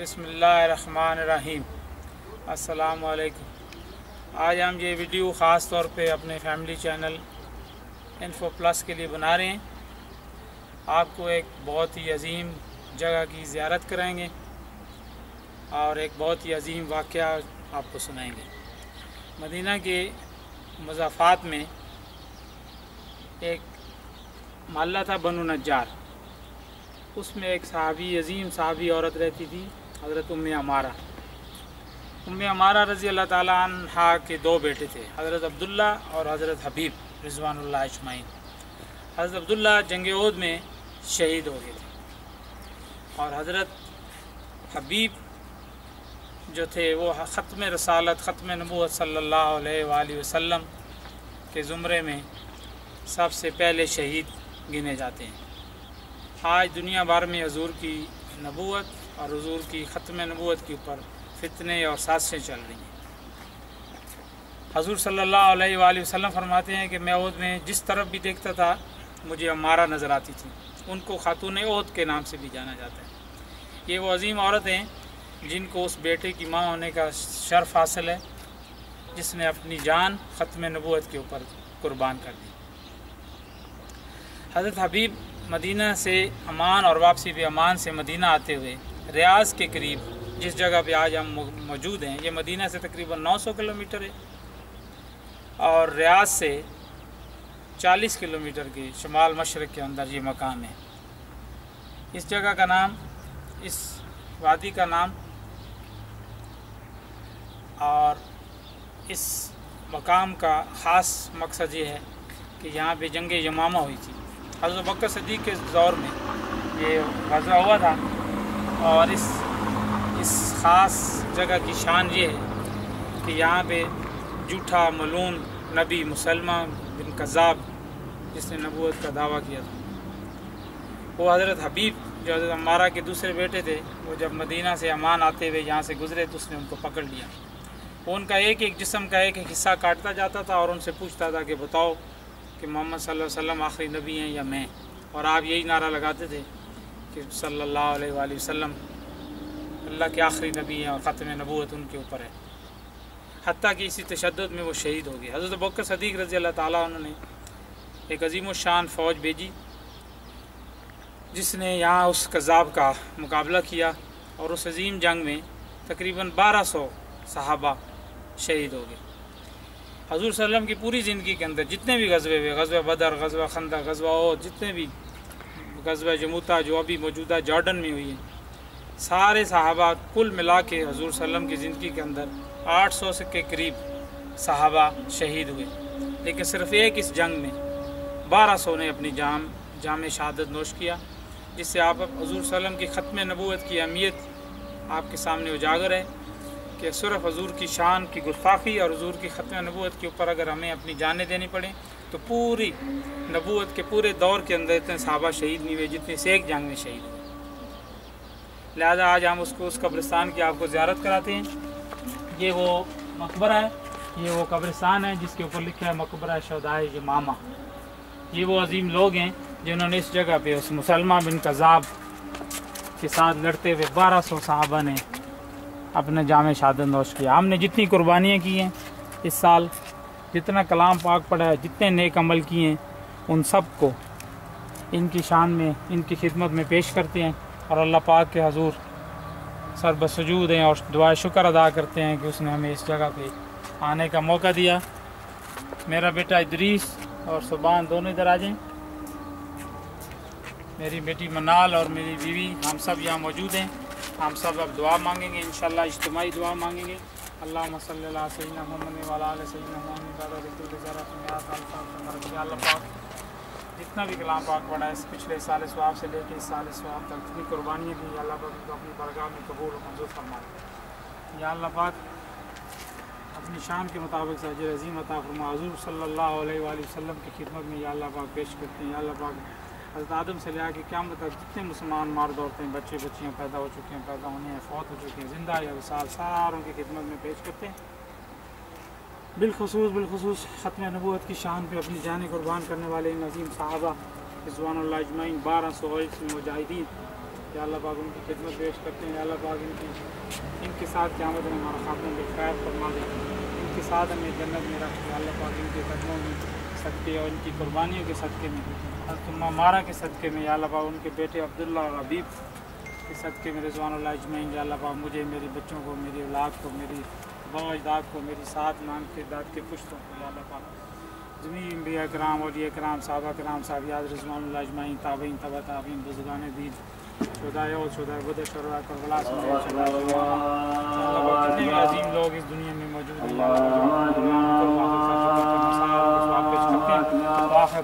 बिस्मिल्लाहिर्रहमानिर्रहीम। अस्सलाम वालेकुम। आज हम ये वीडियो ख़ास तौर पे अपने फैमिली चैनल इन्फो प्लस के लिए बना रहे हैं। आपको एक बहुत ही अजीम जगह की ज़ियारत कराएंगे और एक बहुत ही अजीम वाक़या आपको सुनाएंगे। मदीना के मज़ाफ़ात में एक महल्ला था बनु नज्जार। उसमें एक सहाबी, अजीम सहाबी औरत रहती थी, हज़रत उम्मे अमारा। उम्मे अमारा रज़ी अल्लाह ताला अन्हा के दो बेटे थे, हज़रत अब्दुल्ला और हज़रत हबीब रिज़वानुल्लाह अजमईन। हज़रत अब्दुल्ला जंग ओहद में शहीद हो गए थे और हज़रत हबीब जो थे वो ख़त्म रसालत, ख़त्म नबूवत सल्लल्लाहु अलैहि वसल्लम के ज़ुमरे में सबसे पहले शहीद गिने जाते हैं। आज दुनिया भर में हुज़ूर की नबूवत और हुज़ूर की ख़त्म नबूवत के ऊपर फितने और साज़िशें चल रही हैं। हुज़ूर सल्लल्लाहु अलैहि वसल्लम फरमाते हैं कि मैं ओहद में जिस तरफ भी देखता था मुझे अम्मारा नज़र आती थी। उनको खातून ओहद के नाम से भी जाना जाता है। ये वो अजीम औरत हैं जिनको उस बेटे की माँ होने का शर्फ हासिल है, जिसने अपनी जान ख़त्म नबूवत के ऊपर कुर्बान कर दी। हज़रत हबीब मदीना से अमान और वापसी भी अमान से मदीना आते हुए रियाज़ के करीब जिस जगह पे आज हम मौजूद हैं, ये मदीना से तकरीबन 900 किलोमीटर है और रियाज़ से 40 किलोमीटर के शुमाल मशरक़ के अंदर ये मकाम है। इस जगह का नाम, इस वादी का नाम और इस मकाम का ख़ास मकसद ये है कि यहाँ पे जंग यमामा हुई थी। हज़रत बकर सिद्दीक़ के दौर में ये ग़ज़वा हुआ था और इस ख़ास जगह की शान ये है कि यहाँ पे झूठा मलून नबी मुसलमा बिन कज़्ज़ाब, जिसने नबूवत का दावा किया था, वो हज़रत हबीब जो हज़रत अम्मारा के दूसरे बेटे थे, वो जब मदीना से अमान आते हुए यहाँ से गुज़रे तो उसने उनको पकड़ लिया। वो उनका एक एक जिस्म का एक एक हिस्सा काटता जाता था और उनसे पूछता था कि बताओ कि मोहम्मद सल्लल्लाहु अलैहि वसल्लम आखिरी नबी हैं या मैं। और आप यही नारा लगाते थे कि सल्लल्लाहु अलैहि वसल्लम अल्लाह के आखिरी नबी हैं और ख़त्म नबूवत उनके ऊपर है। हत्ता कि इसी तशद्दुद में वो शहीद हो गए। हज़रत बकर सिद्दीक़ रज़ी अल्लाह ताला उन्होंने एक अजीम शान फ़ौज भेजी जिसने यहाँ उस कज़्ज़ाब का मुकाबला किया और उस अजीम जंग में तकरीबन 1200 सहाबा शहीद हो गए। हज़ूर सल्लल्लाहु अलैहि वसल्लम की पूरी ज़िंदगी के अंदर जितने भी ग़ज़वे हुए, ग़ज़वा बदर, ग़ज़वा खंदक, ग़ज़वा ओहद, जितने भी ग़ज़वा जमुता जो अभी मौजूदा जॉर्डन में हुई है, सारे सहाबा कुल मिला के हज़ूर सल्लल्लाहु अलैहि वसल्लम की ज़िंदगी के अंदर 800 के करीब सहाबा शहीद हुए। लेकिन सिर्फ़ एक इस जंग में 1200 ने अपनी जाम शहादत नोश किया, जिससे आप हज़ूर सल्लल्लाहु अलैहि वसल्लम की ख़त्म नबूवत की अहमियत आपके सामने उजागर है कि सिर्फ़ हज़ूर की शान की गुस्ताखी और हज़ूर की ख़त्म नबूवत के ऊपर अगर हमें अपनी जानें देनी पड़े तो पूरी नबूवत के पूरे दौर के अंदर इतने सहाबा शहीद नहीं हुए जितने से एक जंग में शहीद हुए। लिहाजा आज हम उस कब्रिस्तान की आपको ज़ियारत कराते हैं। ये वो मकबरा है, ये वो कब्रिस्तान है जिसके ऊपर लिखा है मकबरा शहदाए यमामा। ये वो अजीम लोग हैं जिन्होंने इस जगह पे उस मुसलमा बिन कज़्ज़ाब के साथ लड़ते हुए 1200 सहाबा ने अपने जामे शहादत नोश किया। हमने जितनी कुर्बानियाँ की हैं इस साल, जितना कलाम पाक पढ़ा है, जितने नेक अमल किए हैं, उन सब को इनकी शान में, इनकी खिदमत में पेश करते हैं और अल्लाह पाक के हज़ूर सरबसजूद हैं और दुआ शुक्र अदा करते हैं कि उसने हमें इस जगह पे आने का मौका दिया। मेरा बेटा इदरीस और सुबान दोनों इधर आ जाएँ। मेरी बेटी मनाल और मेरी बीवी, हम सब यहाँ मौजूद हैं। हम सब अब दुआ मांगेंगे, इंशाअल्लाह इज्तिमाई दुआ मांगेंगे। अल्लाहुम्मा सल्ली अला सय्यिदना मुहम्मद व अला आलि सय्यिदना मुहम्मद। अल्लाह पाक जितना भी कलाम पाक पढ़ा है, पिछले साल सवाब से लेकर इस साल सवाब तक जितनी कुर्बानियाँ दी, अल्लाह पाक उनको अपनी बरगाह में कबूल और मंजूर फरमाए। या अल्लाह पाक अपनी शान के मुताबिक अजर अज़ीम अता फरमा। हुज़ूर सल्लल्लाहु अलैहि वसल्लम की खिदमत में या अल्लाह पाक पेश करते हैं। या अल्लाह पाक हज़रत आदम से ले आके क़यामत तक जितने मुसलमान मर्द औरतें, बच्चे बच्चियाँ पैदा हो चुके हैं, पैदा होने हैं, फ़ौत हो चुके हैं, ज़िंदा या विसाल, सारों की खिदमत में पेश करते हैं। बिलखुसूस ख़त्म नबूवत की शान पे अपनी जान कुर्बान करने वाले इन अज़ीम सहाबा रिज़वानुल्लाह अजमईन 1200 मुजाहिदीन یا اللہ پاک ان کی خدمت پیش کرتے ہیں. یا اللہ پاک ان کے ساتھ قیامت میں ہمارا خاتمہ بے خیر فرما دے. ان کے ساتھ ہمیں جنت میں رکھ. یا اللہ پاک ان کے قدموں میں صدقے اور ان کی قربانیوں کے صدقے میں, حضرت مارا کے صدقے میں, یا اللہ پاک ان کے بیٹے عبداللہ اور حبیب کے صدقے میں رضوان اللہ اجمعین. یا اللہ پاک مجھے, میرے بچوں کو, میری اولاد کو, میری باو اجداد کو, میری سات نام کے داد کے پشتوں کو, یا اللہ پاک جميع انبیاء کرام, اولیاء کرام, صحابہ کرام, صحابیات رضوان اللہ اجمعین, تابعین, تبع تابعین, بزرگان دین, شہدائے اور شہدائے بدر, شہدائے کربلا, جتنے بھی عظیم لوگ اس دنیا میں موجود ہیں, یا اللہ پاک